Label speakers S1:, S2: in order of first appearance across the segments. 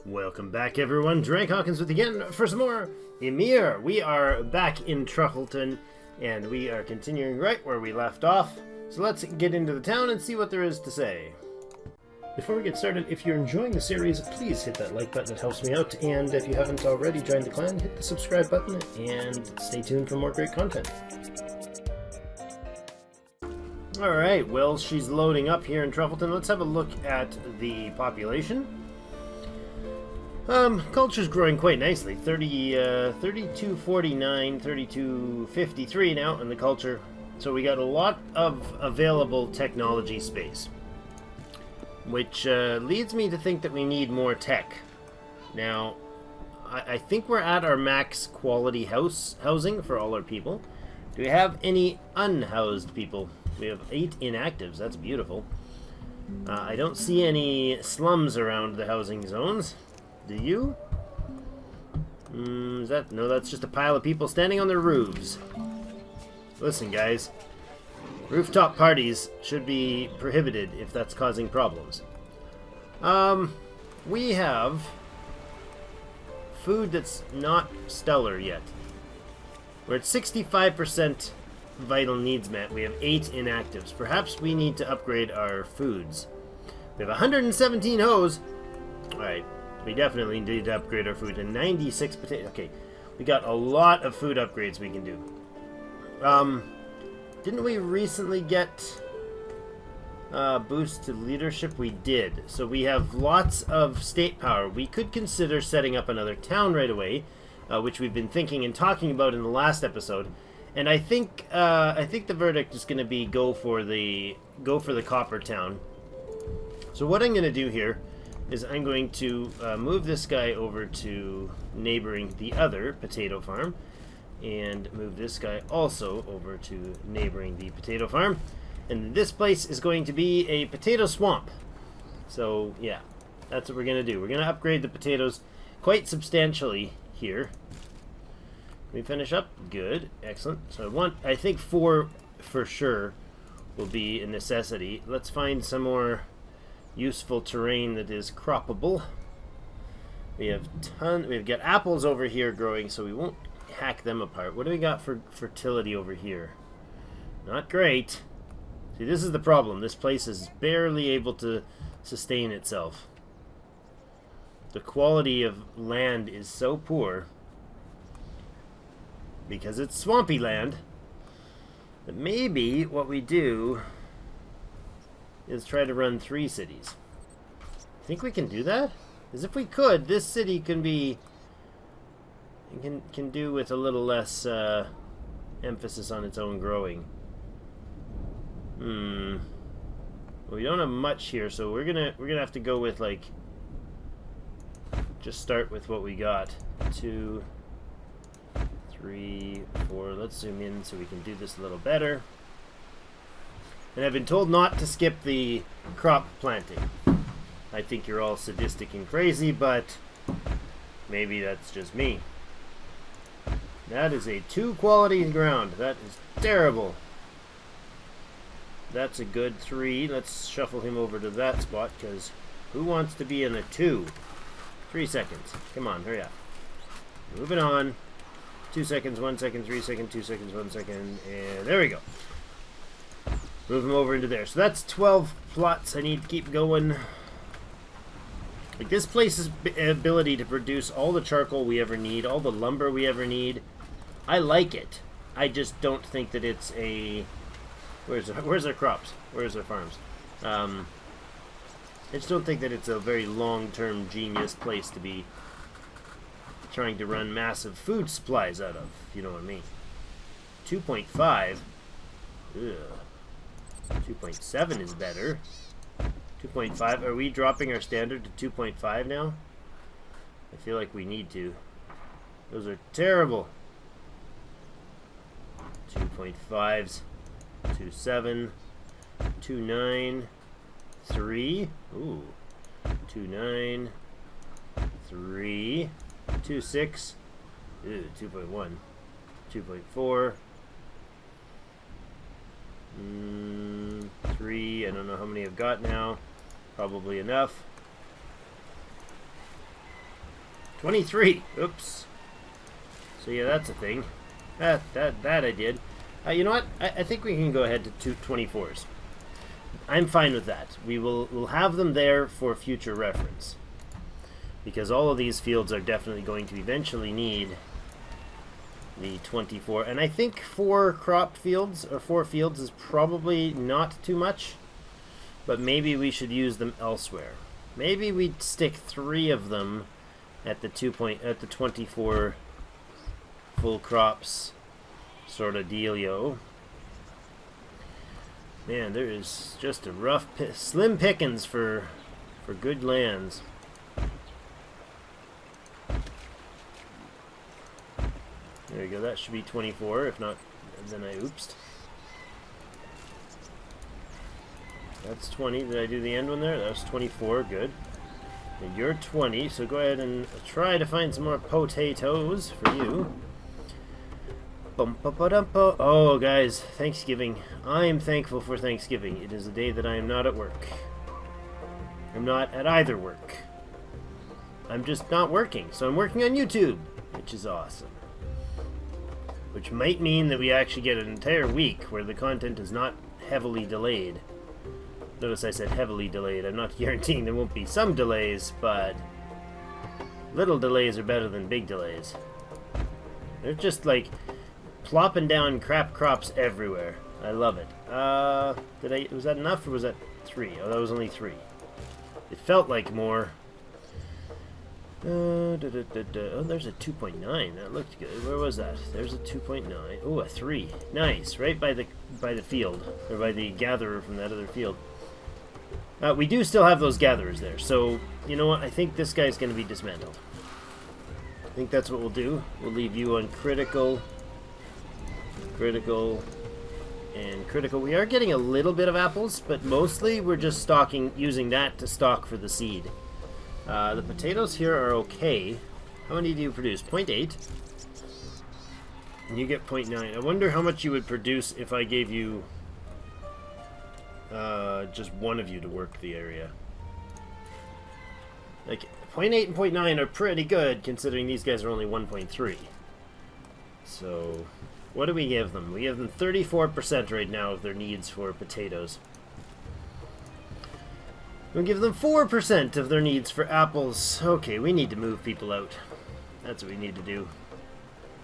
S1: Welcome back, everyone. Drake Hawkins with you again for some more Ymir. We are back in Truffleton, and we are continuing right where we left off. So let's get into the town and see what there is to say. Before we get started, if you're enjoying the series, please hit that like button. It helps me out. And if you haven't already joined the clan, hit the subscribe button and stay tuned for more great content. Alright, well, she's loading up here in Truffleton. Let's have a look at the population. Culture's growing quite nicely. 3249, 3253 now in the culture. So we got a lot of available technology space. Which leads me to think that we need more tech. Now, I think we're at our max quality housing for all our people. Do we have any unhoused people? We have 8 inactives. That's beautiful. I don't see any slums around the housing zones. Do you? No, that's just a pile of people standing on their roofs. Listen, guys. Rooftop parties should be prohibited if that's causing problems. We have food that's not stellar yet. We're at 65% vital needs met. We have 8 inactives. Perhaps we need to upgrade our foods. We have 117 hoes. Alright. We definitely need to upgrade our food. And 96 potatoes. Okay, we got a lot of food upgrades we can do. Didn't we recently get boost to leadership? We did. So we have lots of state power. We could consider setting up another town right away, which we've been thinking and talking about in the last episode. And I think the verdict is going to be go for the copper town. So what I'm going to do here is I'm going to move this guy over to neighboring the other potato farm, and move this guy also over to neighboring the potato farm. And this place is going to be a potato swamp. So yeah, that's what we're going to do. We're going to upgrade the potatoes quite substantially here. Can we finish up? Good. Excellent. So I think 4 for sure will be a necessity. Let's find some more useful terrain that is croppable. We've got apples over here growing, so we won't hack them apart. What do we got for fertility over here? Not great. See, this is the problem. This place is barely able to sustain itself. The quality of land is so poor because it's swampy land that maybe what we do is try to run 3 cities. Think we can do that? Because if we could, this city can be can do with a little less emphasis on its own growing. Well, we don't have much here, so we're gonna have to go with like just start with what we got. 2, 3, 4. Let's zoom in so we can do this a little better. And I've been told not to skip the crop planting. I think you're all sadistic and crazy, but maybe that's just me. That is a 2 quality ground. That is terrible. That's a good 3. Let's shuffle him over to that spot, because who wants to be in a 2? 3 seconds. Come on, hurry up. Moving on. 2 seconds, 1 second, 3 seconds, 2 seconds, 1 second, and there we go. Move them over into there. So that's 12 plots. I need to keep going. Like, this place's ability to produce all the charcoal we ever need, all the lumber we ever need, I like it. I just don't think that it's a... Where's our crops? Where's our farms? I just don't think that it's a very long-term genius place to be trying to run massive food supplies out of, if you know what I mean. 2.5. Ugh. 2.7 is better. 2.5. Are we dropping our standard to 2.5 now? I feel like we need to. Those are terrible. 2.5s. 2.7. 2.9. 3. Ooh. 2.9. 3. 2.6. Ooh, 2.1. 2.4. 3, I don't know how many I've got now. Probably enough. 23. Oops. So yeah, that's a thing. That I did. You know what? I think we can go ahead to 224s. I'm fine with that. We'll have them there for future reference, because all of these fields are definitely going to eventually need the 24. And I think 4 cropped fields or 4 fields is probably not too much, but maybe we should use them elsewhere. Maybe we'd stick 3 of them at the 24 full crops sort of dealio. Man, there is just a rough, slim pickings for good lands. There we go. That should be 24. If not, then I oopsed. That's 20. Did I do the end one there? That was 24. Good. And you're 20, so go ahead and try to find some more potatoes for you. Oh, guys, Thanksgiving. I am thankful for Thanksgiving. It is a day that I am not at work. I'm not at either work. I'm just not working, so I'm working on YouTube, which is awesome. Which might mean that we actually get an entire week where the content is not heavily delayed. Notice I said heavily delayed. I'm not guaranteeing there won't be some delays, but little delays are better than big delays. They're just like plopping down crap crops everywhere. I love it. Was that enough or was that 3? Oh, that was only 3. It felt like more. Oh, there's a 2.9. That looked good. Where was that? There's a 2.9. Oh, a 3. Nice. Right by the field, or by the gatherer from that other field. We do still have those gatherers there, so you know what? I think this guy's going to be dismantled. I think that's what we'll do. We'll leave you on critical, and critical. We are getting a little bit of apples, but mostly we're just using that to stock for the seed. The potatoes here are okay. How many do you produce? 0.8. And you get 0.9. I wonder how much you would produce if I gave you just one of you to work the area. Like, 0.8 and 0.9 are pretty good, considering these guys are only 1.3. So, what do we give them? We give them 34% right now of their needs for potatoes. We'll give them 4% of their needs for apples. Okay, we need to move people out. That's what we need to do.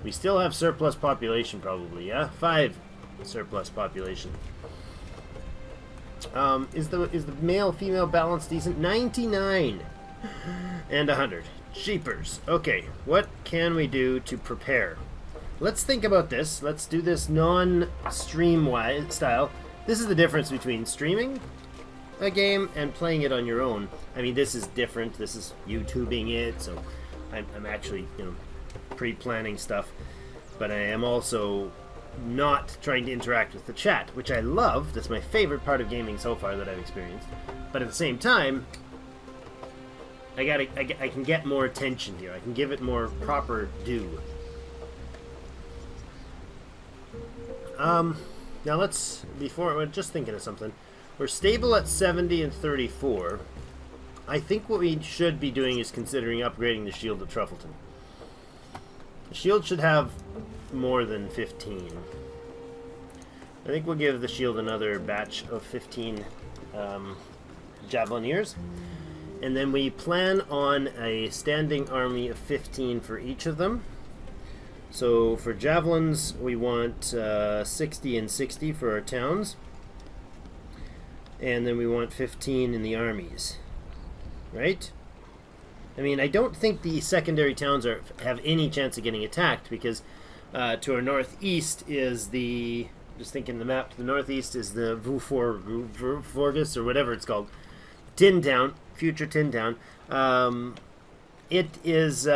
S1: We still have surplus population, probably, yeah? 5 surplus population. Is the male-female balance decent? 99 and 100. Jeepers. Okay, what can we do to prepare? Let's think about this. Let's do this non-stream-wise style. This is the difference between streaming a game and playing it on your own. I mean, this is different. This is YouTubing it, so I'm actually, pre-planning stuff. But I am also not trying to interact with the chat, which I love. That's my favorite part of gaming so far that I've experienced. But at the same time, I can get more attention here. I can give it more proper due. Now we're just thinking of something. We're stable at 70 and 34. I think what we should be doing is considering upgrading the shield of Truffleton. The shield should have more than 15. I think we'll give the shield another batch of 15 Javelineers. And then we plan on a standing army of 15 for each of them. So for javelins, we want 60 and 60 for our towns. And then we want 15 in the armies. Right? I mean, I don't think the secondary towns have any chance of getting attacked, because to our northeast is the... Just thinking the map, to the northeast is the Vuforgus, or whatever it's called. Tin Town. Future Tin Town. It is...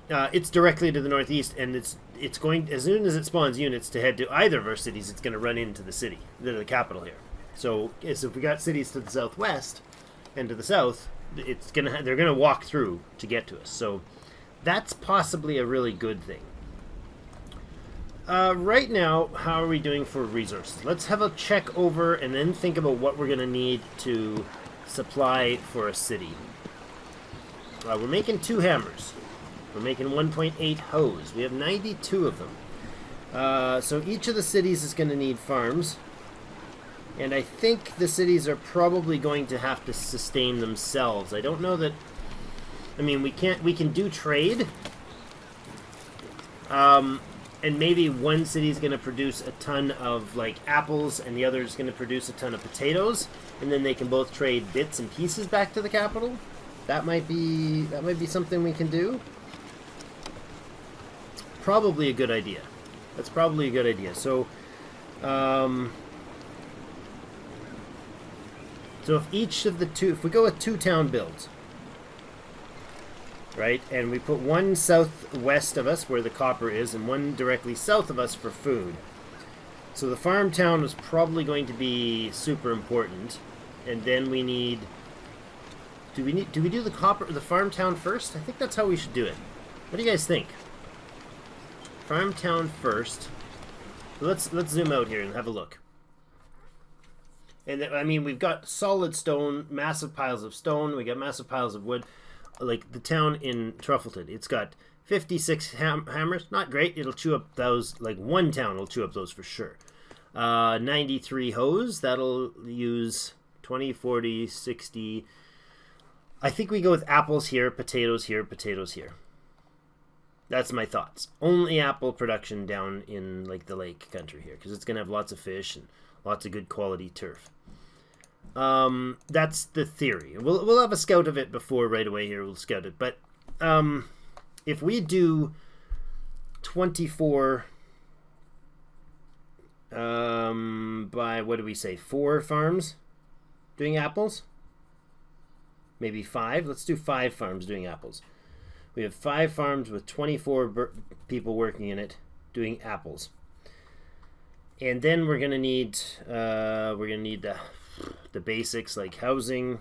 S1: it's directly to the northeast, and it's going, as soon as it spawns units to head to either of our cities, it's going to run into the city, the capital here. So if we got cities to the southwest and to the south, they're gonna walk through to get to us. So that's possibly a really good thing. Right now, how are we doing for resources? Let's have a check over and then think about what we're gonna need to supply for a city. We're making 2 hammers. We're making 1.8 hoes. We have 92 of them. So each of the cities is going to need farms. And I think the cities are probably going to have to sustain themselves. I don't know that... I mean, we can do trade. And maybe one city is going to produce a ton of, like, apples, and the other is going to produce a ton of potatoes. And then they can both trade bits and pieces back to the capital. That might be something we can do. Probably a good idea. That's probably a good idea. So, so if each of the two, if we go with 2 town builds, right, and we put one southwest of us where the copper is, and one directly south of us for food. So the farm town is probably going to be super important, and then we need. Do we do the farm town first? I think that's how we should do it. What do you guys think? Farm town first. Let's zoom out here and have a look. And I mean, we've got solid stone, massive piles of stone. We got massive piles of wood. Like the town in Truffleton, it's got 56 hammers. Not great. It'll chew up those. Like one town will chew up those for sure. 93 hoes. That'll use 20, 40, 60. I think we go with apples here, potatoes here, potatoes here. That's my thoughts. Only apple production down in like the lake country here, because it's going to have lots of fish and lots of good quality turf. That's the theory. We'll have a scout of it before right away here. We'll scout it. But if we do 24 by, what do we say, 4 farms doing apples? Maybe 5? Let's do 5 farms doing apples. We have 5 farms with 24 people working in it doing apples. And then we're gonna need the basics like housing.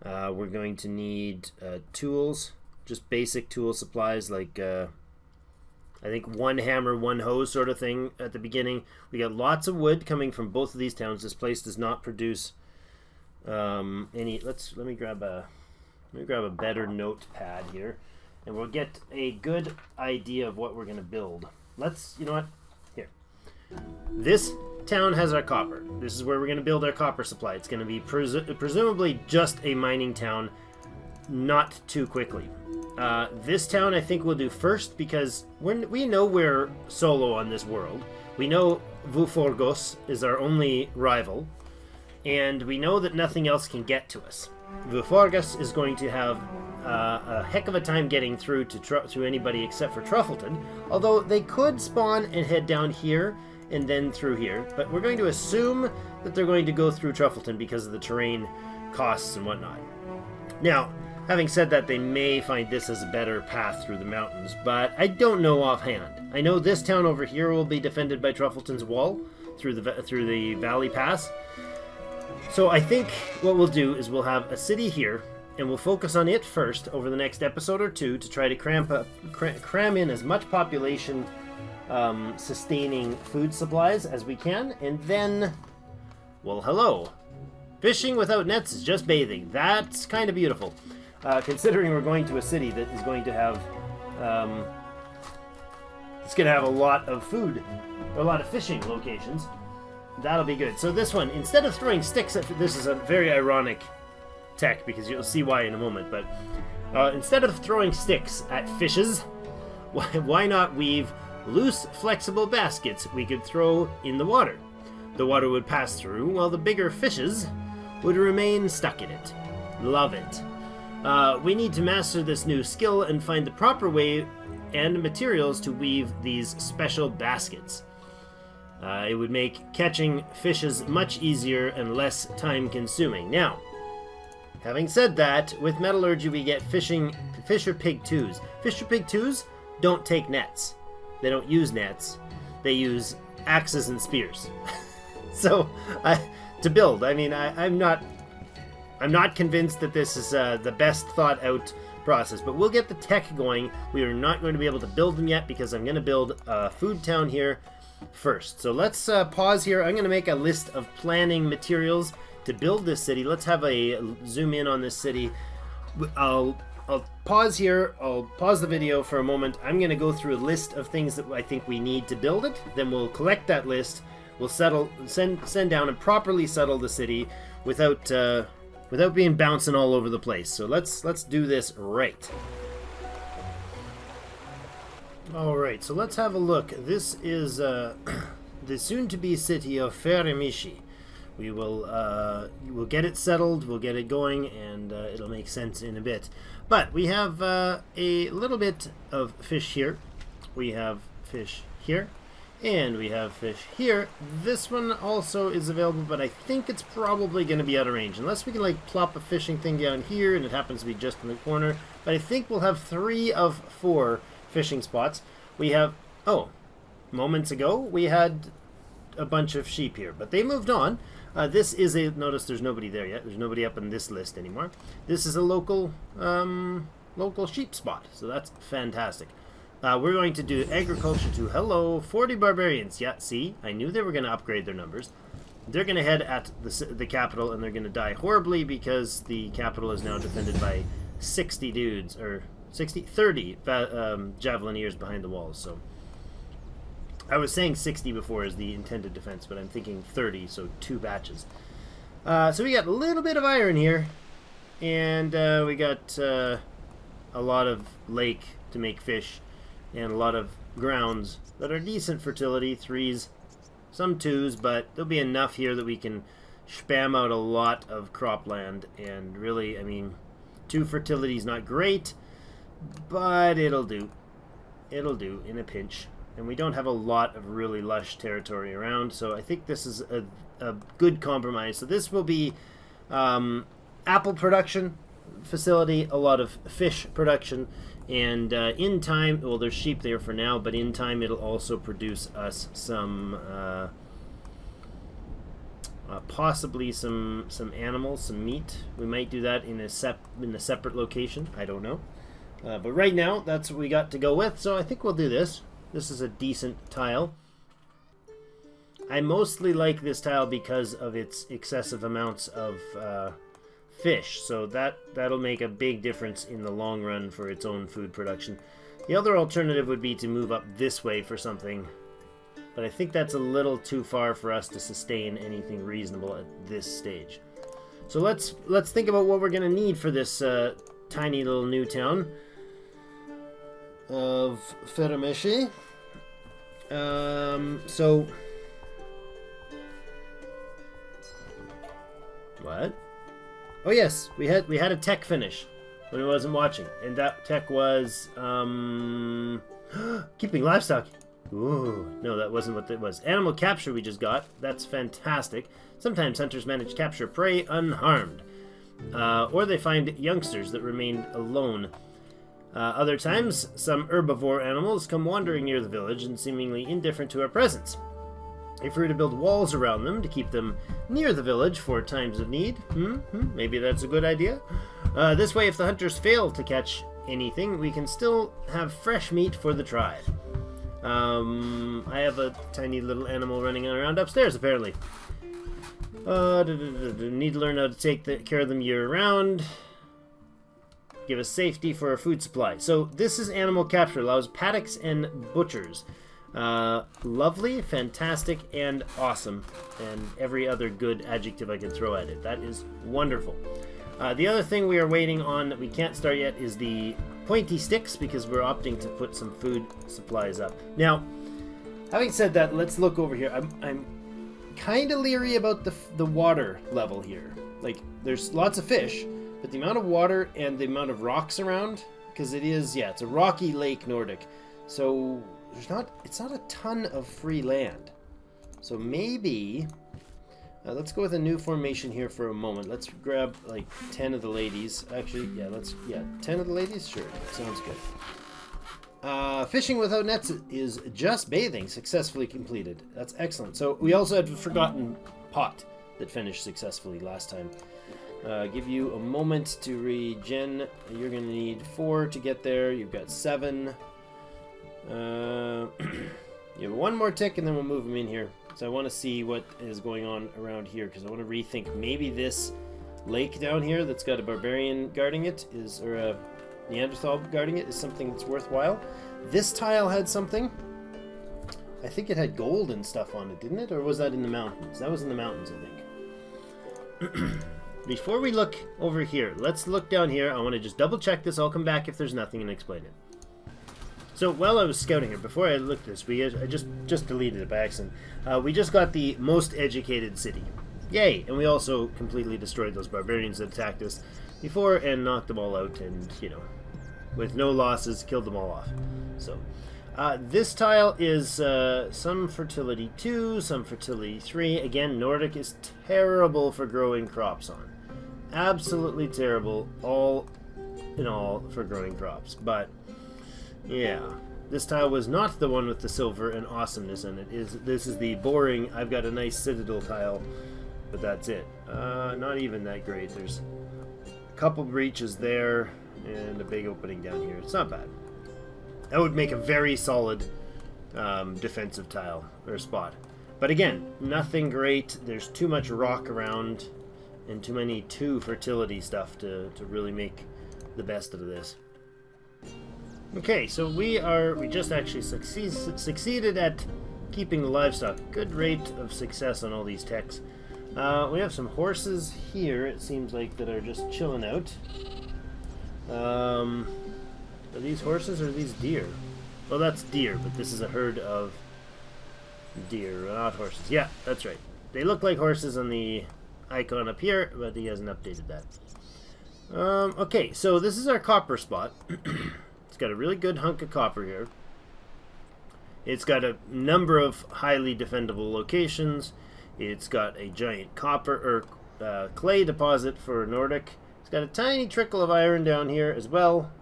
S1: We're going to need tools, just basic tool supplies like I think 1 hammer, 1 hose sort of thing at the beginning. We got lots of wood coming from both of these towns. This place does not produce any. Let me grab a better notepad here, and we'll get a good idea of what we're going to build. You know what? Here. This town has our copper. This is where we're going to build our copper supply. It's going to be presumably just a mining town, not too quickly. This town I think we'll do first because we know we're solo on this world. We know Vuforgos is our only rival, and we know that nothing else can get to us. Vuforgos is going to have a heck of a time getting through to anybody except for Truffleton, although they could spawn and head down here and then through here, but we're going to assume that they're going to go through Truffleton because of the terrain costs and whatnot. Now, having said that, they may find this as a better path through the mountains, but I don't know offhand. I know this town over here will be defended by Truffleton's wall through the valley pass. So I think what we'll do is we'll have a city here, and we'll focus on it first over the next episode or 2 to try to cram in as much population sustaining food supplies as we can, and then, well, hello. Fishing without nets is just bathing. That's kind of beautiful. Considering we're going to a city that is going to have a lot of food, a lot of fishing locations. That'll be good. So this one, instead of throwing sticks at... This is a very ironic tech, because you'll see why in a moment, but instead of throwing sticks at fishes, why not weave loose, flexible baskets we could throw in the water? The water would pass through, while the bigger fishes would remain stuck in it. Love it. We need to master this new skill and find the proper way and materials to weave these special baskets. It would make catching fishes much easier and less time-consuming. Now, having said that, with metallurgy we get Fisher Pig 2s. Fisher Pig 2s don't take nets. They don't use nets. They use axes and spears. So, to build, I mean, I'm not convinced that this is the best thought-out process, but we'll get the tech going. We are not going to be able to build them yet because I'm going to build a food town here first. So let's pause here. I'm going to make a list of planning materials to build this city. Let's have a zoom in on this city. I'll pause here. I'll pause the video for a moment. I'm going to go through a list of things that I think we need to build it. Then we'll collect that list. We'll send down and properly settle the city without being bouncing all over the place. So let's do this right. All right, so let's have a look. This is the soon-to-be city of Feremishi. We'll get it settled, we'll get it going, and it'll make sense in a bit. But we have a little bit of fish here. We have fish here. And we have fish here. This one also is available, but I think it's probably going to be out of range. Unless we can, like, plop a fishing thing down here, and it happens to be just in the corner. But I think we'll have 3 of 4 fishing spots. We have... Oh, moments ago, we had a bunch of sheep here. But they moved on. This is a... Notice there's nobody there yet. There's nobody up on this list anymore. This is a local sheep spot. So that's fantastic. We're going to do agriculture to 40 barbarians. Yeah, see, I knew they were going to upgrade their numbers. They're going to head at the capital, and they're going to die horribly because the capital is now defended by 60 dudes, or 30 javelineers behind the walls. So I was saying 60 before as the intended defense, but I'm thinking 30, so 2 batches. So we got a little bit of iron here, and we got a lot of lake to make fish. And a lot of grounds that are decent fertility, 3s, some 2s, but there'll be enough here that we can spam out a lot of cropland. And really, I mean, 2 fertility is not great, but it'll do. It'll do in a pinch. And we don't have a lot of really lush territory around, so I think this is a good compromise. So this will be apple production facility, a lot of fish production, and in time, well, there's sheep there for now, but in time it'll also produce us some possibly some animals, some meat. We might do that in a separate location. I don't know, but right now that's what we got to go with. So I think we'll do this. This is a decent tile. I mostly like this tile because of its excessive amounts of fish, so that'll make a big difference in the long run for its own food production. The other alternative would be to move up this way for something, but I think that's a little too far for us to sustain anything reasonable at this stage. So let's think about what we're going to need for this tiny little new town of Feremishi. So what? Oh yes, we had a tech finish when I wasn't watching, and that tech was keeping livestock. Ooh, no, that wasn't what that was. Animal capture we just got. That's fantastic. Sometimes hunters manage to capture prey unharmed, or they find youngsters that remained alone. Other times, some herbivore animals come wandering near the village and seemingly indifferent to our presence. If we were to build walls around them to keep them near the village for times of need, maybe that's a good idea. This way, if the hunters fail to catch anything, we can still have fresh meat for the tribe. I have a tiny little animal running around upstairs, apparently. Need to learn how to take care of them year-round. Give us safety for our food supply. So this is animal capture. Allows paddocks and butchers. Lovely, fantastic, and awesome, and every other good adjective I can throw at it. That is wonderful. The other thing we are waiting on that we can't start yet is the pointy sticks, because we're opting to put some food supplies up. Now, having said that, let's look over here. I'm kind of leery about the water level here. Like, there's lots of fish, but the amount of water and the amount of rocks around, because it's a rocky lake, Nordic, so it's not a ton of free land. So maybe let's go with a new formation here for a moment. Let's grab like 10 of the ladies. Actually, 10 of the ladies. Sure, sounds good. Fishing without nets is just bathing successfully completed. That's excellent. So we also had a forgotten pot that finished successfully last time. Give you a moment to regen. You're going to need 4 to get there. You've got 7. You have one more tick, and then we'll move them in here. So I want to see what is going on around here, because I want to rethink maybe this lake down here that's got a barbarian guarding it is, or a Neanderthal guarding it, is something that's worthwhile. This tile had something. I think it had gold and stuff on it, didn't it? Or was that in the mountains? That was in the mountains, I think. Before we look over here, let's look down here. I want to just double check this. I'll come back if there's nothing and explain it. So while I was scouting here, before I looked at this, I just deleted it by accident. We just got the most educated city. Yay! And we also completely destroyed those barbarians that attacked us before and knocked them all out, and, you know, with no losses, killed them all off. So this tile is some fertility 2, some fertility 3. Again, Nordic is terrible for growing crops on. Absolutely terrible, all in all, for growing crops. But yeah, this tile was not the one with the silver and awesomeness in it. This is the boring, I've got a nice citadel tile, but that's it. Not even that great. There's a couple breaches there and a big opening down here. It's not bad. That would make a very solid defensive tile or spot. But again, nothing great. There's too much rock around and too many 2 fertility stuff to really make the best of this. Okay, so we just actually succeeded at keeping the livestock. Good rate of success on all these techs. We have some horses here, it seems like, that are just chilling out. Are these horses or are these deer? Well, that's deer, but this is a herd of deer, not horses. Yeah, that's right. They look like horses on the icon up here, but he hasn't updated that. Okay, so this is our copper spot. It's got a really good hunk of copper here. It's got a number of highly defendable locations. It's got a giant copper or clay deposit for Nordic. It's got a tiny trickle of iron down here as well.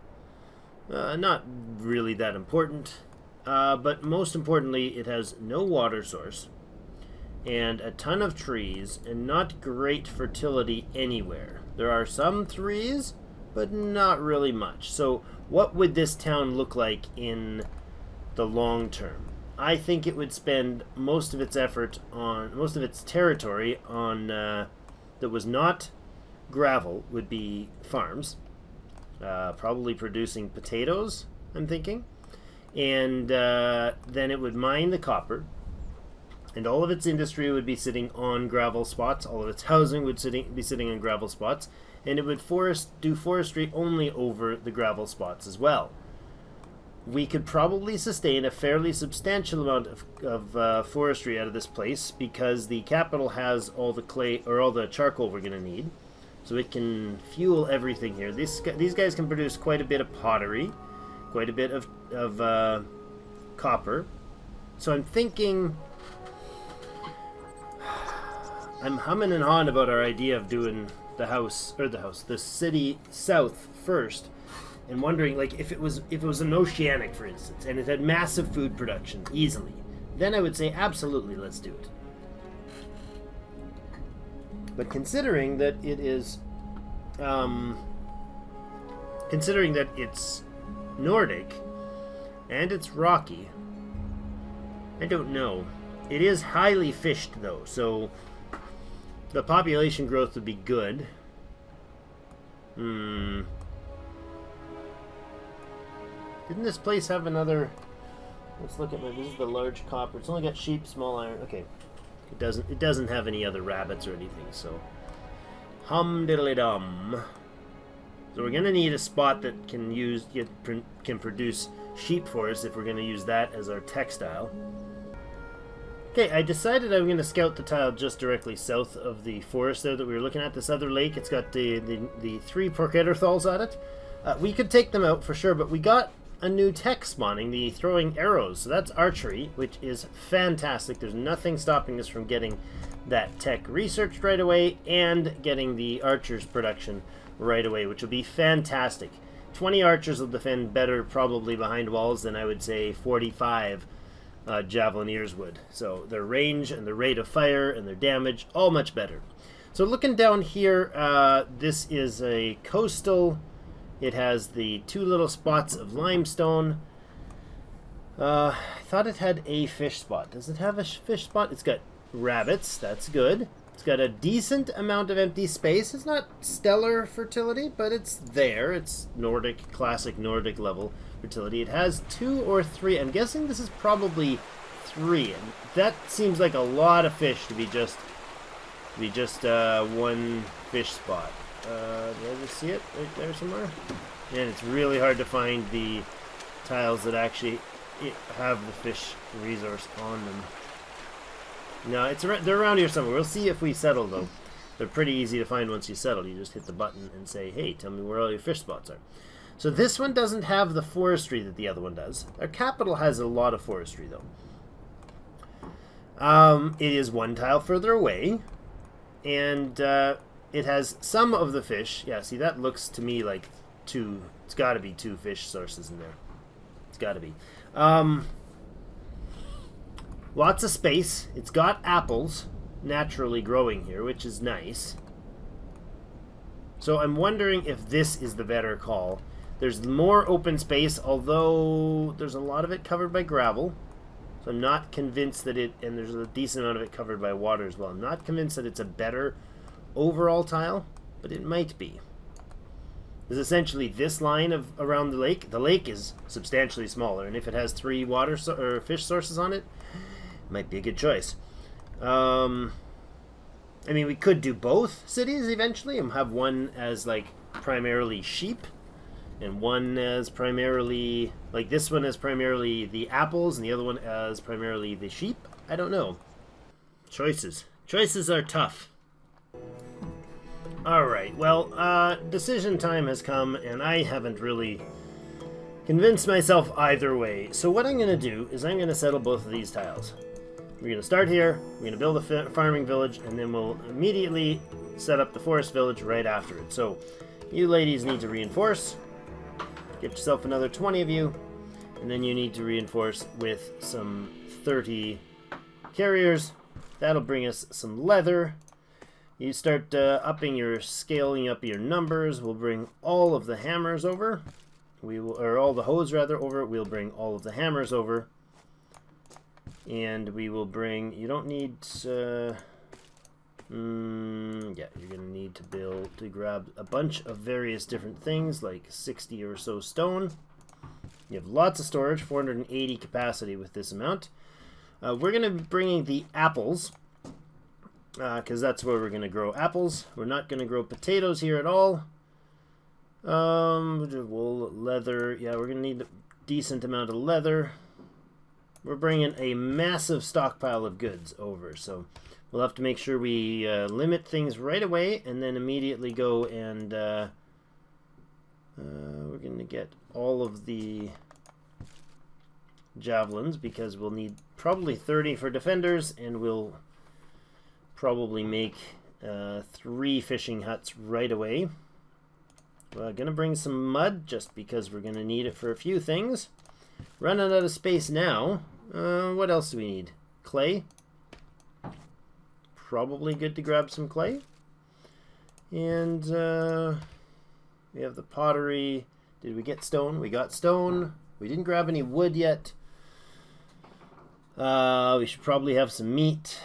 S1: Not really that important, but most importantly, it has no water source and a ton of trees and not great fertility anywhere. There are some trees, but not really much. So what would this town look like in the long term? I think it would spend most of its effort on, most of its territory on, that was not gravel, would be farms. Probably producing potatoes, I'm thinking. And then it would mine the copper. And all of its industry would be sitting on gravel spots. All of its housing would be sitting on gravel spots. And it would do forestry only over the gravel spots as well. We could probably sustain a fairly substantial amount of forestry out of this place, because the capital has all the clay, or all the charcoal we're going to need. So it can fuel everything here. These guys can produce quite a bit of pottery, quite a bit of copper. So I'm thinking, I'm humming and hawing about our idea of doing the city south first, and wondering, like, if it was an oceanic, for instance, and it had massive food production easily, then I would say absolutely, let's do it. But considering that it is, considering that it's Nordic and it's rocky, I don't know. It is highly fished though, so the population growth would be good. Didn't this place have another? Let's look at this is the large copper. It's only got sheep, small iron. Okay. It doesn't have any other rabbits or anything, so hum diddly dum. So we're gonna need a spot that can produce sheep for us if we're gonna use that as our textile. Okay, I decided I'm gonna scout the tile just directly south of the forest there that we were looking at. This other lake, it's got the 3 Porchetterthals on it. We could take them out for sure, but we got a new tech spawning, the throwing arrows. So that's archery, which is fantastic. There's nothing stopping us from getting that tech researched right away and getting the archers production right away, which will be fantastic. 20 archers will defend better probably behind walls than I would say 45 javelineers would. So their range and their rate of fire and their damage, all much better. So looking down here, this is a coastal. It has the 2 little spots of limestone. I thought it had a fish spot. Does it have a fish spot? It's got rabbits. That's good. It's got a decent amount of empty space. It's not stellar fertility, but it's there. It's Nordic, classic Nordic level fertility. It has 2 or 3. I'm guessing this is probably 3. And that seems like a lot of fish to be just one fish spot. Did I just see it right there somewhere? And it's really hard to find the tiles that actually have the fish resource on them. No, they're around here somewhere. We'll see if we settle, though. They're pretty easy to find once you settle. You just hit the button and say, hey, tell me where all your fish spots are. So this one doesn't have the forestry that the other one does. Our capital has a lot of forestry, though. It is 1 tile further away. And it has some of the fish. Yeah, see, that looks to me like 2. It's got to be 2 fish sources in there. It's got to be. Lots of space. It's got apples naturally growing here, which is nice. So I'm wondering if this is the better call. There's more open space, although there's a lot of it covered by gravel. So I'm not convinced that and there's a decent amount of it covered by water as well. I'm not convinced that it's a better overall tile, but it might be. There's essentially this line of around the lake. The lake is substantially smaller, and if it has 3 water or fish sources on it, might be a good choice. I mean, we could do both cities eventually and have one as like primarily sheep and one as primarily, like this one as primarily the apples and the other one as primarily the sheep. I don't know. Choices are tough. Alright, well, decision time has come and I haven't really convinced myself either way. So what I'm going to do is I'm going to settle both of these tiles. We're going to start here, we're going to build a farming village, and then we'll immediately set up the forest village right after it. So, you ladies need to reinforce. Get yourself another 20 of you, and then you need to reinforce with some 30 carriers. That'll bring us some leather. You start scaling up your numbers. We'll bring all of the hammers over. Or all the hoes rather over. We'll bring all of the hammers over. And we will bring, you don't need, yeah, you're going to need to grab a bunch of various different things, like 60 or so stone. You have lots of storage, 480 capacity with this amount. We're going to be bringing the apples, because that's where we're going to grow apples. We're not going to grow potatoes here at all. Wool, leather, yeah, we're going to need a decent amount of leather. We're bringing a massive stockpile of goods over, so we'll have to make sure we limit things right away and then immediately go and we're going to get all of the javelins because we'll need probably 30 for defenders, and we'll probably make 3 fishing huts right away. We're going to bring some mud just because we're going to need it for a few things. Running out of space now. What else do we need? Clay. Probably good to grab some clay. And we have the pottery. Did we get stone? We got stone. We didn't grab any wood yet. We should probably have some meat.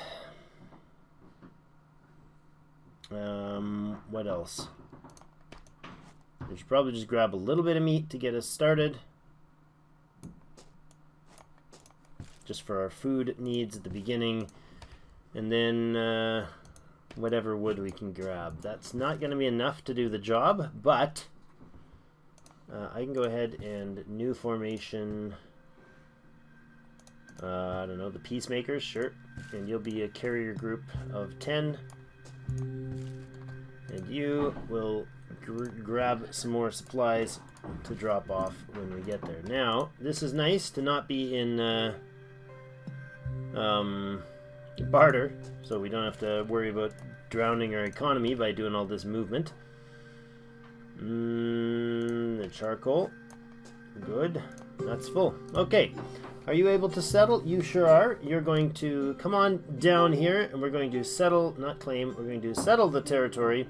S1: What else? We should probably just grab a little bit of meat to get us started. Just for our food needs at the beginning, and then whatever wood we can grab. That's not going to be enough to do the job, but I can go ahead and new formation. I don't know, the peacemakers, sure, and you'll be a carrier group of 10, and you will grab some more supplies to drop off when we get there. Now, this is nice to not be in barter, so we don't have to worry about drowning our economy by doing all this movement. The charcoal, good, that's full. Okay, are you able to settle? You sure are. You're going to come on down here, and we're going to settle, not claim, we're going to settle the territory,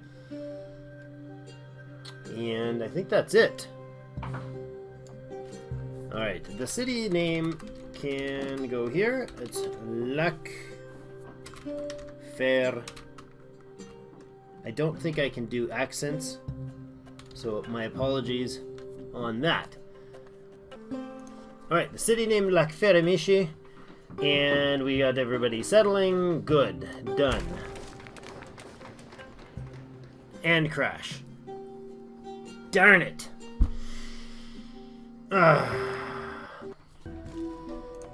S1: and I think that's it. Alright, the city name can go here. It's Lac Fer. I don't think I can do accents, so my apologies on that. Alright, the city named Lac Feremishi, and we got everybody settling. Good. Done. And crash. Darn it.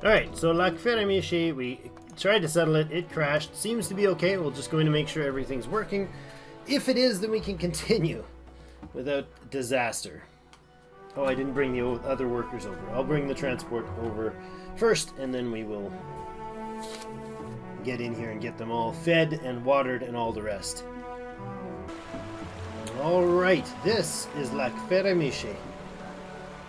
S1: Alright, so Lac Feremishi, we tried to settle it. It crashed. Seems to be okay. We're just going to make sure everything's working. If it is, then we can continue without disaster. Oh, I didn't bring the other workers over. I'll bring the transport over first, and then we will get in here and get them all fed and watered and all the rest. Alright, this is Lac Feremishi.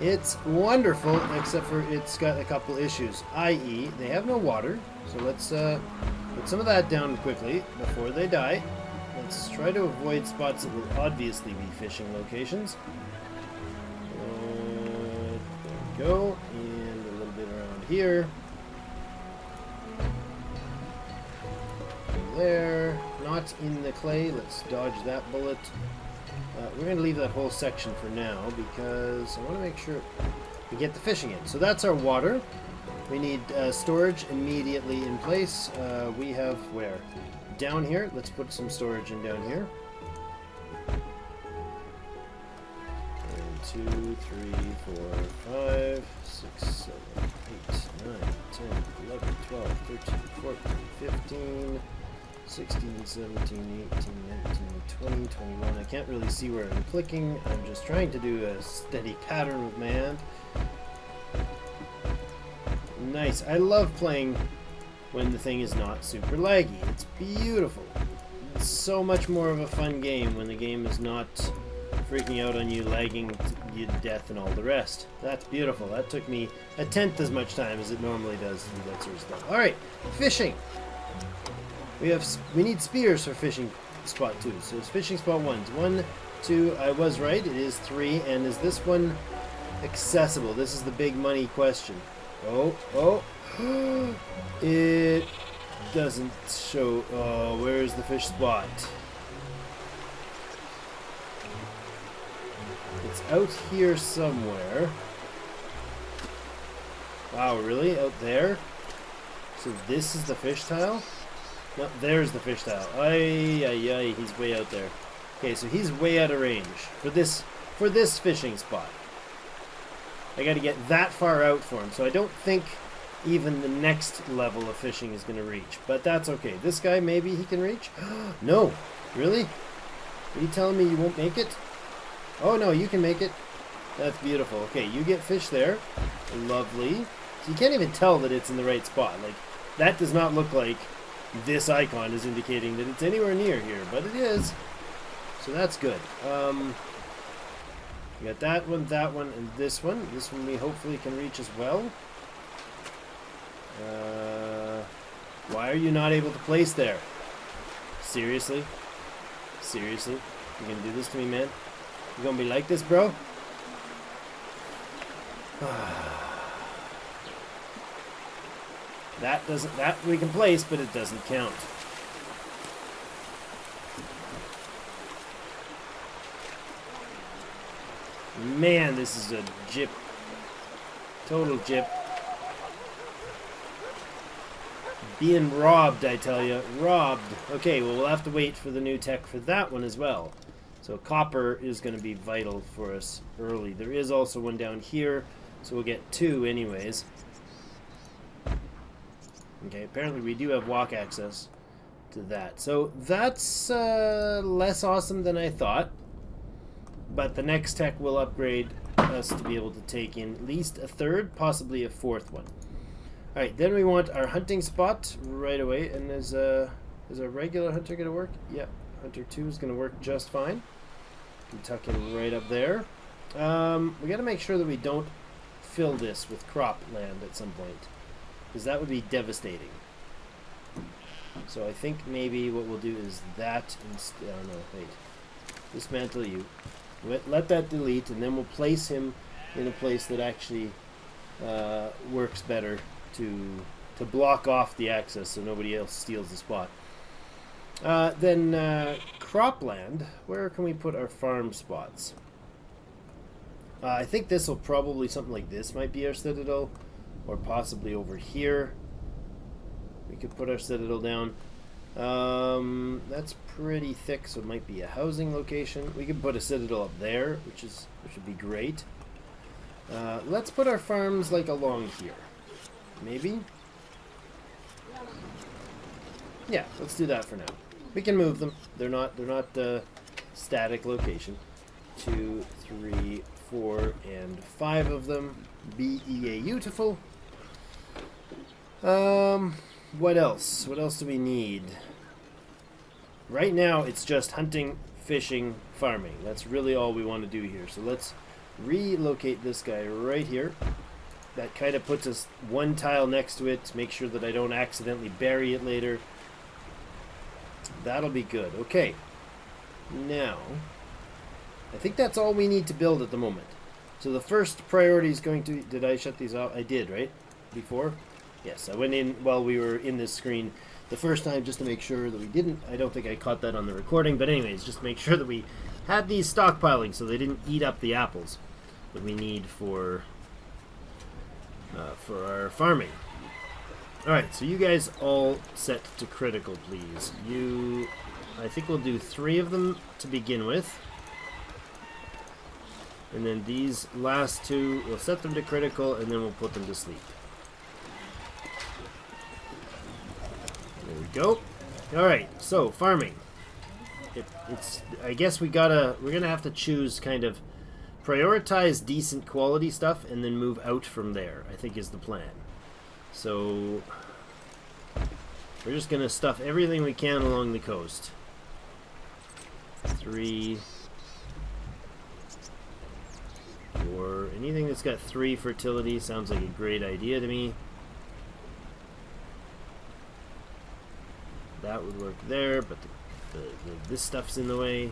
S1: It's wonderful, except for it's got a couple issues, i.e. they have no water, so let's put some of that down quickly before they die. Let's try to avoid spots that will obviously be fishing locations. There we go, and a little bit around here. There, not in the clay, let's dodge that bullet. We're going to leave that whole section for now because I want to make sure we get the fishing in. So that's our water. We need storage immediately in place. We have where? Down here. Let's put some storage in down here. 1, 2, 3, 4, 5, 6, 7, 8, 9, 10, 11, 12, 13, 14, 15, 16, 17, 18, 19, 20, 21. I can't really see where I'm clicking. I'm just trying to do a steady pattern with my hand. Nice. I love playing when the thing is not super laggy. It's beautiful. It's so much more of a fun game when the game is not freaking out on you, lagging you to death and all the rest. That's beautiful. That took me 1/10 as much time as it normally does to do that sort of stuff. Alright, fishing. We need spears for fishing spot 2. So it's fishing spot 1. 1, 2, I was right, it is 3, and is this one accessible? This is the big money question. Oh, it doesn't show. Oh, where is the fish spot? It's out here somewhere. Wow, really? Out there? So this is the fish tile? No, there's the fish tile. Ay, he's way out there. Okay, so he's way out of range for this fishing spot. I got to get that far out for him, so I don't think even the next level of fishing is going to reach. But that's okay. This guy, maybe he can reach? No. Really? Are you telling me you won't make it? Oh, no, you can make it. That's beautiful. Okay, you get fish there. Lovely. So you can't even tell that it's in the right spot. Like, that does not look like this icon is indicating that it's anywhere near here, but it is. So that's good. We got that one, and this one. This one we hopefully can reach as well. Why are you not able to place there? Seriously? Seriously? You gonna do this to me, man? You gonna be like this, bro? That we can place, but it doesn't count. Man, this is a jip. Total jip. Being robbed, I tell you. Robbed. Okay, well, we'll have to wait for the new tech for that one as well. So copper is going to be vital for us early. There is also one down here, so we'll get 2 anyways. Okay, apparently we do have walk access to that. So that's less awesome than I thought. But the next tech will upgrade us to be able to take in at least a 3rd, possibly a 4th one. Alright, then we want our hunting spot right away. And is a regular hunter going to work? Yeah, hunter 2 is going to work just fine. We tuck him right up there. We got to make sure that we don't fill this with crop land at some point, because that would be devastating. So I think maybe what we'll do is that instead. Oh no, wait. Dismantle you. Let that delete, and then we'll place him in a place that actually works better to block off the access so nobody else steals the spot. Then cropland. Where can we put our farm spots? I think this will probably, something like this might be our citadel, or possibly over here. We could put our citadel down. That's pretty thick, so it might be a housing location. We could put a citadel up there, which would be great. Let's put our farms like along here. Maybe? Yeah, let's do that for now. We can move them. They're not static location. 2, 3, 4, and 5 of them. Beautiful. What else? What else do we need? Right now, it's just hunting, fishing, farming. That's really all we want to do here. So let's relocate this guy right here. That kind of puts us one tile next to it to make sure that I don't accidentally bury it later. That'll be good. Okay. Now, I think that's all we need to build at the moment. So the first priority is going to... Did I shut these off? I did, right? Before? Yes, I went in while we were in this screen the first time just to make sure that we didn't... I don't think I caught that on the recording, but anyways, just make sure that we had these stockpiling so they didn't eat up the apples that we need for our farming. Alright, so you guys all set to critical, please. I think we'll do 3 of them to begin with. And then these last 2, we'll set them to critical, and then we'll put them to sleep. There we go. Alright, so farming. I guess we're gonna have to choose kind of prioritize decent quality stuff and then move out from there, I think is the plan. So we're just gonna stuff everything we can along the coast. 3, 4, anything that's got 3 fertility sounds like a great idea to me. That would work there, but this stuff's in the way.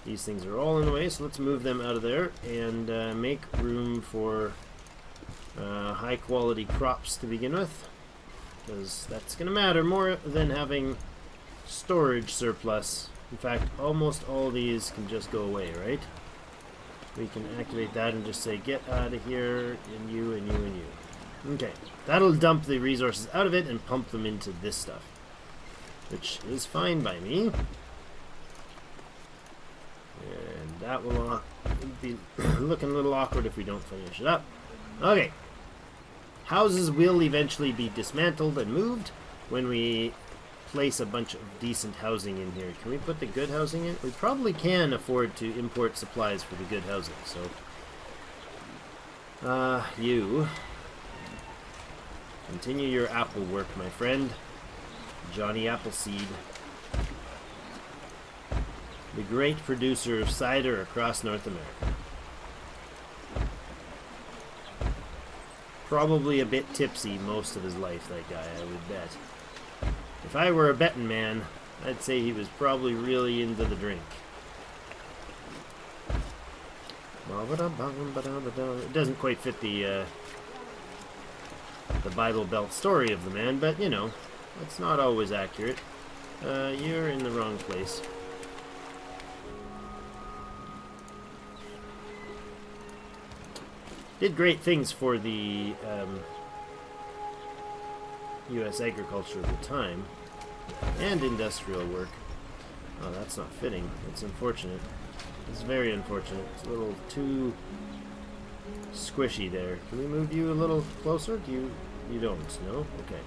S1: These things are all in the way, so let's move them out of there and make room for high quality crops to begin with, because that's going to matter more than having storage surplus. In fact, almost all these can just go away, right? We can activate that and just say get out of here, and you, and you, and you. Okay, that'll dump the resources out of it and pump them into this stuff, which is fine by me. And that will be looking a little awkward if we don't finish it up. Okay. Houses will eventually be dismantled and moved when we place a bunch of decent housing in here. Can we put the good housing in? We probably can afford to import supplies for the good housing, so... you... continue your apple work, my friend. Johnny Appleseed. The great producer of cider across North America. Probably a bit tipsy most of his life, that guy, I would bet. If I were a betting man, I'd say he was probably really into the drink. It doesn't quite fit the Bible Belt story of the man, but, you know, it's not always accurate. You're in the wrong place. Did great things for the U.S. agriculture at the time, and industrial work. Oh, that's not fitting. It's unfortunate. It's very unfortunate. It's a little too squishy there. Can we move you a little closer? You don't, no? Okay.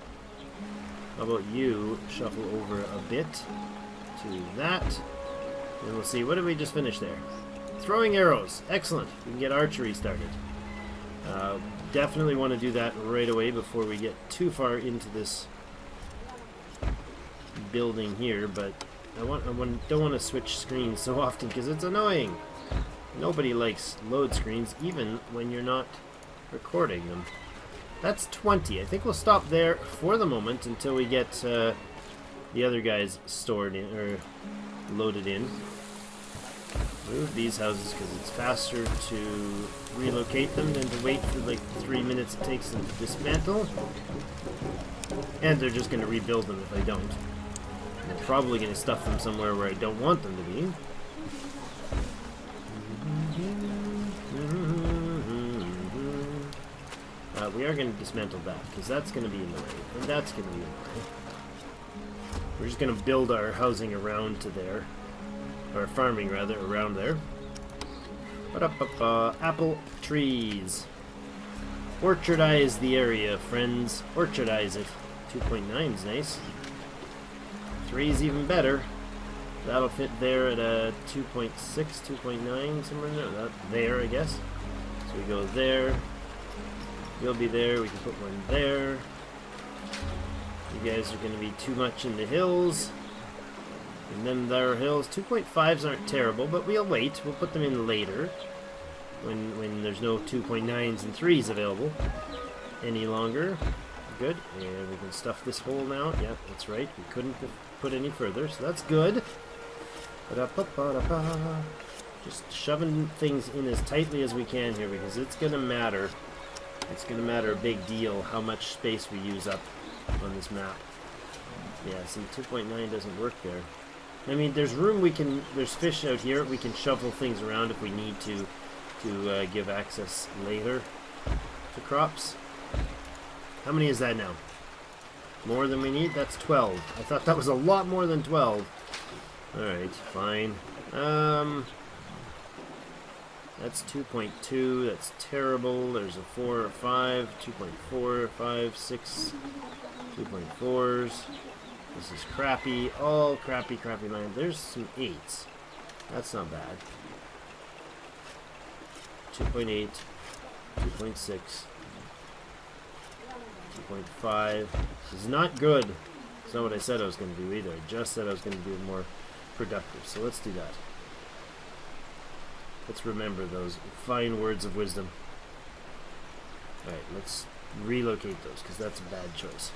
S1: How about you shuffle over a bit to that, and we'll see. What did we just finish there? Throwing arrows. Excellent. We can get archery started. Definitely want to do that right away before we get too far into this building here, but I don't want to switch screens so often because it's annoying. Nobody likes load screens, even when you're not recording them. That's 20. I think we'll stop there for the moment until we get the other guys stored in or loaded in. Move these houses because it's faster to relocate them than to wait for like 3 minutes it takes them to dismantle. And they're just going to rebuild them if I don't. I'm probably going to stuff them somewhere where I don't want them to be. We are going to dismantle that because that's going to be in the way, and that's going to be in the way. We're just going to build our housing around to there. Or farming, rather, around there. Apple trees. Orchardize the area, friends. Orchardize it. 2.9 is nice. 3 is even better. That'll fit there at a 2.6, 2.9, somewhere in there. There, I guess. So we go there. You'll be there. We can put one there. You guys are going to be too much in the hills. And then there are hills. 2.5s aren't terrible, but we'll wait. We'll put them in later. When there's no 2.9s and 3s available any longer. Good. And we can stuff this hole now. Yeah, that's right. We couldn't put any further, so that's good. Just shoving things in as tightly as we can here because it's going to matter. It's going to matter a big deal how much space we use up on this map. Yeah, see, 2.9 doesn't work there. I mean, there's room there's fish out here. We can shovel things around if we need to give access later to crops. How many is that now? More than we need? That's 12. I thought that was a lot more than 12. Alright, fine. That's 2.2. That's terrible. There's a 4 or 5. 2.4, 5, 6. 2.4s. This is crappy. All crappy land. There's some 8s. That's not bad. 2.8. 2.6. 2.5. This is not good. It's not what I said I was going to do either. I just said I was going to do it more productive. So let's do that. Let's remember those fine words of wisdom. Alright, let's relocate those because that's a bad choice.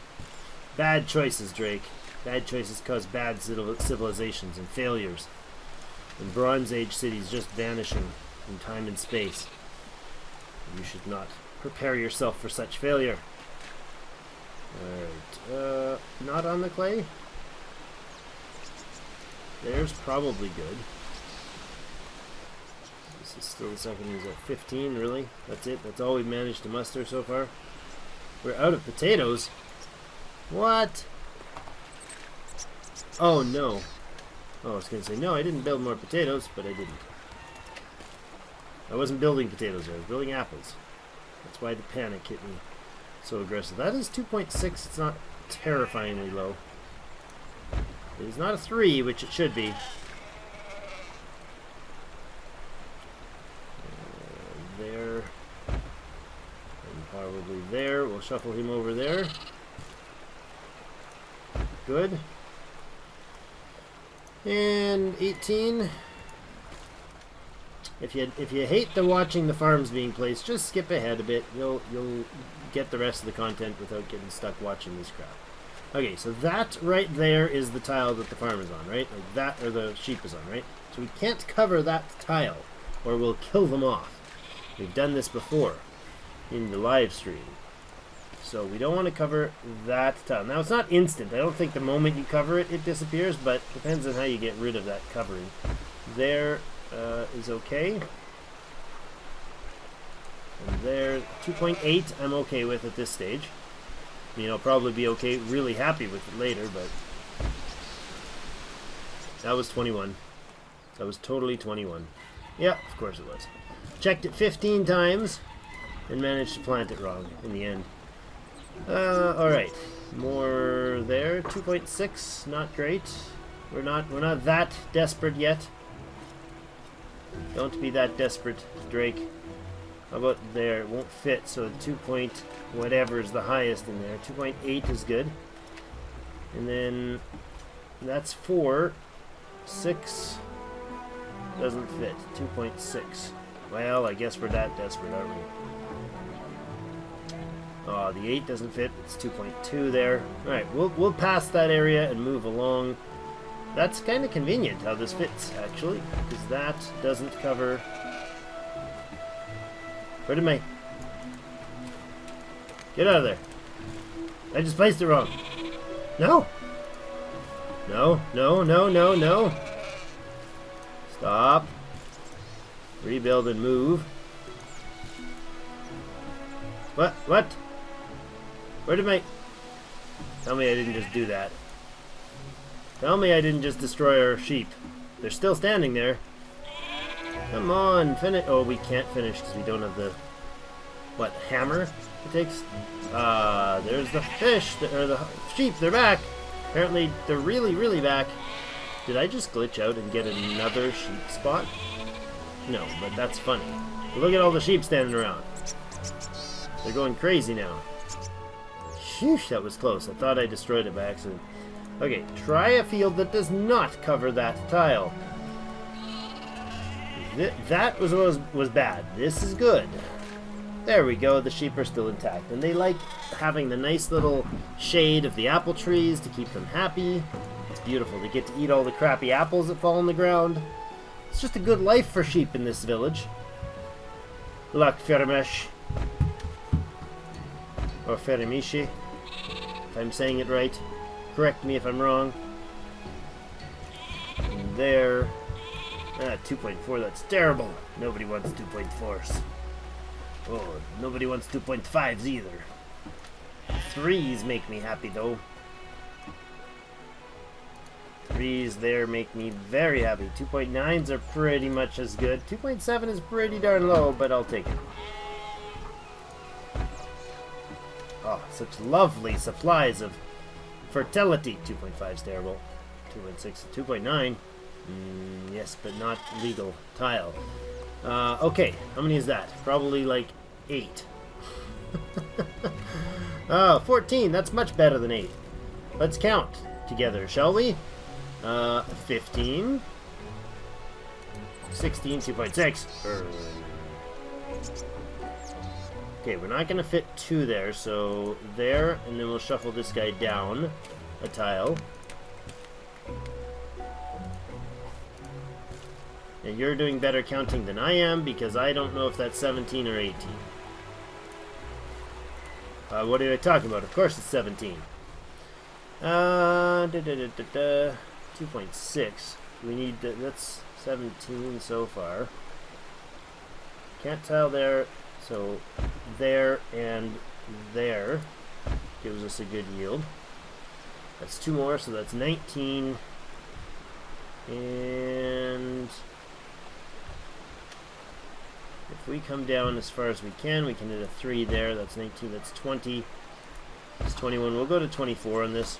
S1: Bad choices, Drake. Bad choices cause bad civilizations and failures. And Bronze Age cities just vanishing in time and space. You should not prepare yourself for such failure. Alright, not on the clay? There's probably good. This is still the second use at 15, really? That's it? That's all we've managed to muster so far? We're out of potatoes? What? Oh, no. Oh, I was going to say, no, I didn't build more potatoes, but I didn't. I wasn't building potatoes, I was building apples. That's why the panic hit me so aggressive. That is 2.6, it's not terrifyingly low. It is not a 3, which it should be. There. And probably there. We'll shuffle him over there. Good. And 18. If you hate watching the farms being placed, just skip ahead a bit. You'll get the rest of the content without getting stuck watching this crap. Okay, so that right there is the tile that the farm is on, right? Like that, or the sheep is on, right? So we can't cover that tile, or we'll kill them off. We've done this before in the live stream. So we don't want to cover that tile. Now, it's not instant. I don't think the moment you cover it, it disappears, but depends on how you get rid of that covering. There is okay. And there, 2.8 I'm okay with at this stage. I mean, I'll probably be okay, really happy with it later, but that was 21. That was totally 21. Yeah, of course it was. Checked it 15 times and managed to plant it wrong in the end. Alright. More there. 2.6, not great. We're not that desperate yet. Don't be that desperate, Drake. How about there? It won't fit, so 2. Whatever is the highest in there. 2.8 is good. And then that's 4. 6 doesn't fit. 2.6. Well, I guess we're that desperate, aren't we? Oh, the 8 doesn't fit. It's 2.2 there. Alright, we'll pass that area and move along. That's kind of convenient how this fits, actually, because that doesn't cover... Where did my... Get out of there. I just placed it wrong. No. No, no, no, no, no. Stop. Rebuild and move. What? What? Where did my... Tell me I didn't just do that. Tell me I didn't just destroy our sheep. They're still standing there. Come on, finish. Oh, we can't finish because we don't have the... What, hammer it takes? There's the fish, or the sheep, they're back. Apparently, they're really, really back. Did I just glitch out and get another sheep spot? No, but that's funny. Look at all the sheep standing around. They're going crazy now. Sheesh, that was close. I thought I destroyed it by accident. Okay, try a field that does not cover that tile. That was bad. This is good. There we go, the sheep are still intact. And they like having the nice little shade of the apple trees to keep them happy. It's beautiful. They get to eat all the crappy apples that fall on the ground. It's just a good life for sheep in this village. Lak Fermesh. Or Feremishi, if I'm saying it right. Correct me if I'm wrong. And there. 2.4, that's terrible. Nobody wants 2.4s. Oh, nobody wants 2.5s either. 3s make me happy though. 3s there make me very happy. 2.9s are pretty much as good. 2.7 is pretty darn low, but I'll take it. Oh, such lovely supplies of fertility. 2.5 is terrible. 2.6, 2.9. Yes, but not legal tile. Okay, how many is that? Probably like 8. Oh, 14. That's much better than 8. Let's count together, shall we? 15. 16, 2.6. Okay, we're not going to fit 2 there, so there, and then we'll shuffle this guy down a tile. And you're doing better counting than I am, because I don't know if that's 17 or 18. What are I talking about? Of course it's 17. 2.6. We need, that's 17 so far. Can't tile there, so there and there gives us a good yield. That's 2 more, so that's 19. And if we come down as far as we can hit a 3 there. That's 19, that's 20. That's 21. We'll go to 24 on this.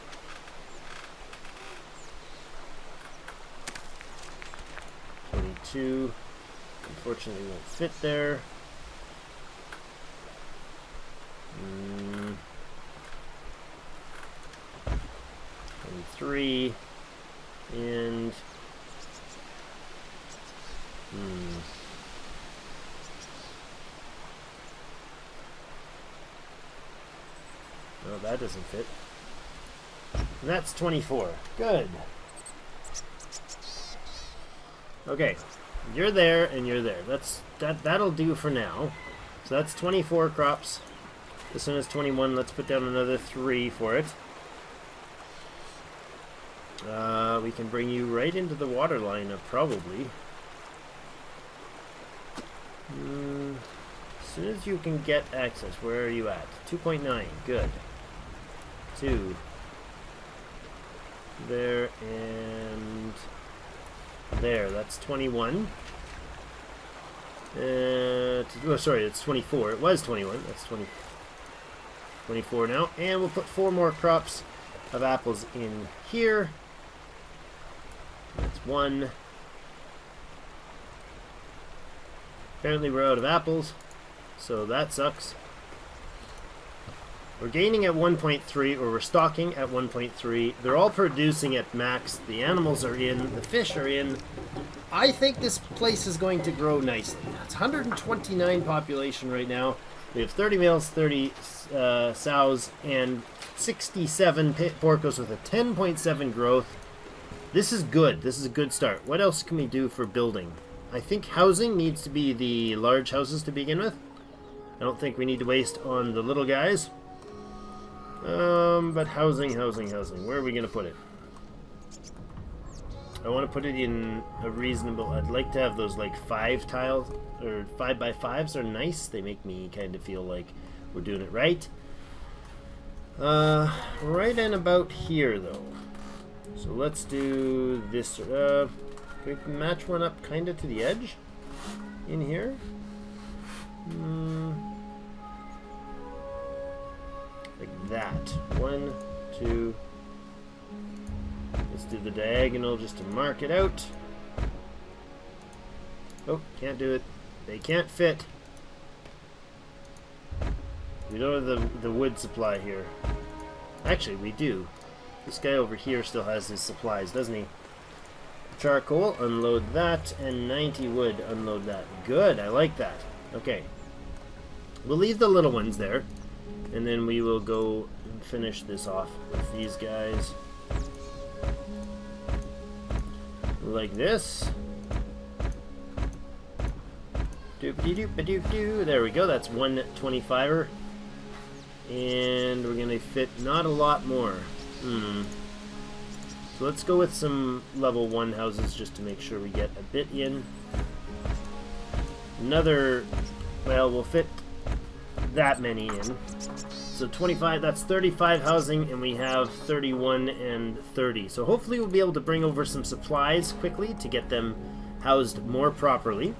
S1: Unfortunately won't fit there. 23 and no, that doesn't fit. And that's 24. Good. Okay. You're there and you're there. That'll do for now. So that's 24 crops. This one is 21. Let's put down another 3 for it. We can bring you right into the water line, probably. As soon as you can get access, where are you at? 2.9. Good. 2. There and there. That's 21. Oh, sorry, it's 24. It was 21. That's 24 now. And we'll put 4 more crops of apples in here. That's 1. Apparently we're out of apples, so that sucks. We're gaining at 1.3, or we're stocking at 1.3. They're all producing at max. The animals are in. The fish are in. I think this place is going to grow nicely. It's 129 population right now. We have 30 males, 30 sows, and 67 porcos with a 10.7 growth. This is good. This is a good start. What else can we do for building? I think housing needs to be the large houses to begin with. I don't think we need to waste on the little guys. But housing. Where are we going to put it? I want to put it in a reasonable... I'd like to have those like 5 tiles, or 5x5s are nice. They make me kind of feel like we're doing it right. Right and about here though. So let's do this. Can we match one up kind of to the edge in here? Like that. 1, 2. Let's do the diagonal just to mark it out. Oh, can't do it. They can't fit. We don't have the wood supply here. Actually, we do. This guy over here still has his supplies, doesn't he? Charcoal, unload that, and 90 wood, unload that. Good, I like that. Okay. We'll leave the little ones there, and then we will go and finish this off with these guys. Like this. Doop-de-doop-a-doop-doo. There we go, that's 125er. And we're gonna fit not a lot more. So let's go with some level 1 houses just to make sure we get a bit in. Another, well, we'll fit that many in. So 25, that's 35 housing, and we have 31 and 30. So hopefully we'll be able to bring over some supplies quickly to get them housed more properly.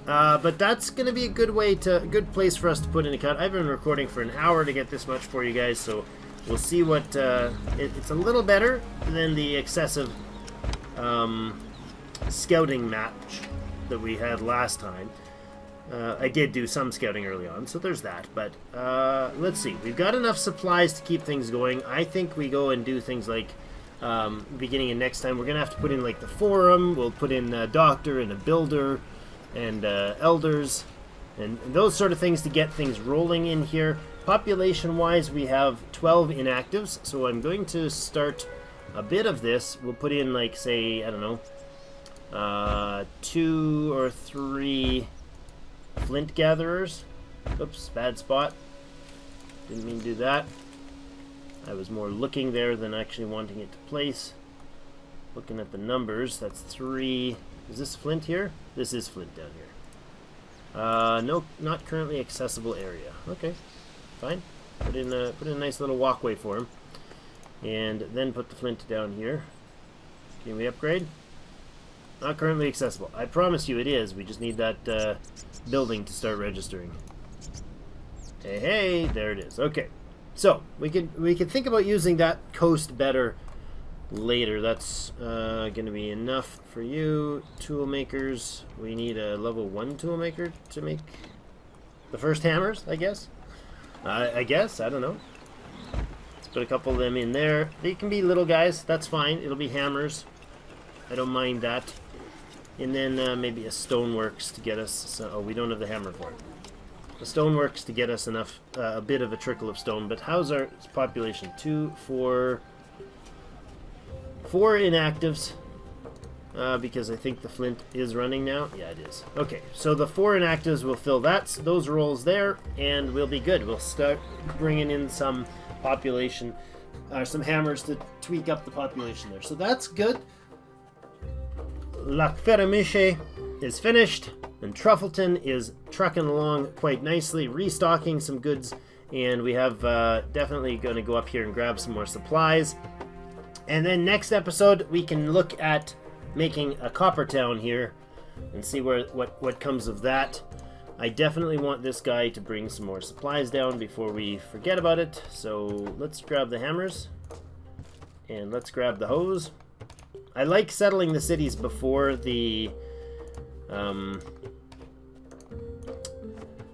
S1: But that's going to be a good place for us to put in a cut. I've been recording for an hour to get this much for you guys, so we'll see what... it's a little better than the excessive scouting match that we had last time. I did do some scouting early on, so there's that. But let's see. We've got enough supplies to keep things going. I think we go and do things like beginning of next time. We're going to have to put in like the forum. We'll put in a doctor and a builder and elders and those sort of things to get things rolling in here. Population-wise, we have 12 inactives, so I'm going to start a bit of this. We'll put in like, say, I don't know, 2 or 3... flint gatherers. Oops, bad spot. Didn't mean to do that. I was more looking there than actually wanting it to place. Looking at the numbers, that's 3. Is this flint here? This is flint down here. No, not currently accessible area. Okay, fine. Put in a nice little walkway for him, and then put the flint down here. Can we upgrade? Not currently accessible. I promise you it is. We just need that building to start registering. Hey, there it is. Okay, so we could think about using that coast better later. That's going to be enough for you. Tool makers. We need a level 1 tool maker to make the first hammers, I guess. I don't know. Let's put a couple of them in there. They can be little guys. That's fine. It'll be hammers. I don't mind that. And then maybe a stoneworks to get us... oh, we don't have the hammer for it. The stoneworks to get us enough, a bit of a trickle of stone. But how's our population? 2, 4... 4 inactives. Because I think the flint is running now. Yeah, it is. Okay, so the 4 inactives will fill those roles there, and we'll be good. We'll start bringing in some population, some hammers to tweak up the population there. So that's good. La Fermiche is finished, and Truffleton is trucking along quite nicely, restocking some goods, and we have definitely going to go up here and grab some more supplies. And then next episode we can look at making a copper town here and see what comes of that. I definitely want this guy to bring some more supplies down before we forget about it. So let's grab the hammers and let's grab the hose. I like settling the cities before the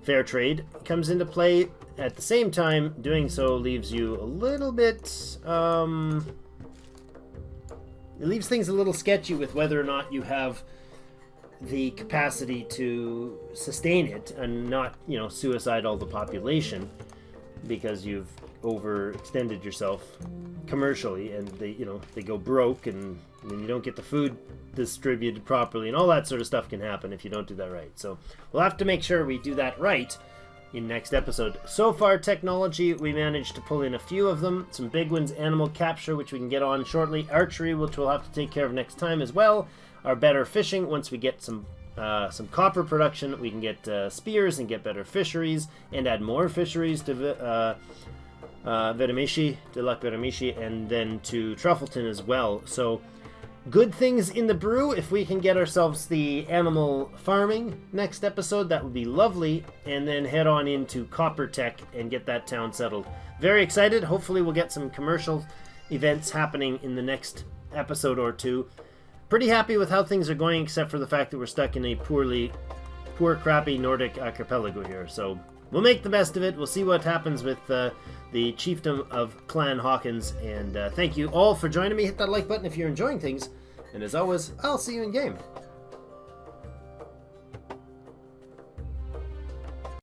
S1: fair trade comes into play. At the same time, doing so leaves you a little bit... it leaves things a little sketchy with whether or not you have the capacity to sustain it and not, suicide all the population because you've overextended yourself commercially, and they go broke, and then you don't get the food distributed properly, and all that sort of stuff can happen if you don't do that right. So we'll have to make sure we do that right in next episode. So far, technology, we managed to pull in a few of them. Some big ones: animal capture, which we can get on shortly; archery, which we'll have to take care of next time as well; our better fishing. Once we get some copper production, we can get spears and get better fisheries, and add more fisheries to Veramici, to Lac Veramici, and then to Truffleton as well. So good things in the brew. If we can get ourselves the animal farming next episode, that would be lovely, and then head on into copper tech and get that town settled. Very excited. Hopefully we'll get some commercial events happening in the next episode or two. Pretty happy with how things are going, except for the fact that we're stuck in a poor, crappy Nordic archipelago here. So we'll make the best of it. We'll see what happens with the chiefdom of Clan Hawkins. And thank you all for joining me. Hit that like button if you're enjoying things. And as always, I'll see you in game.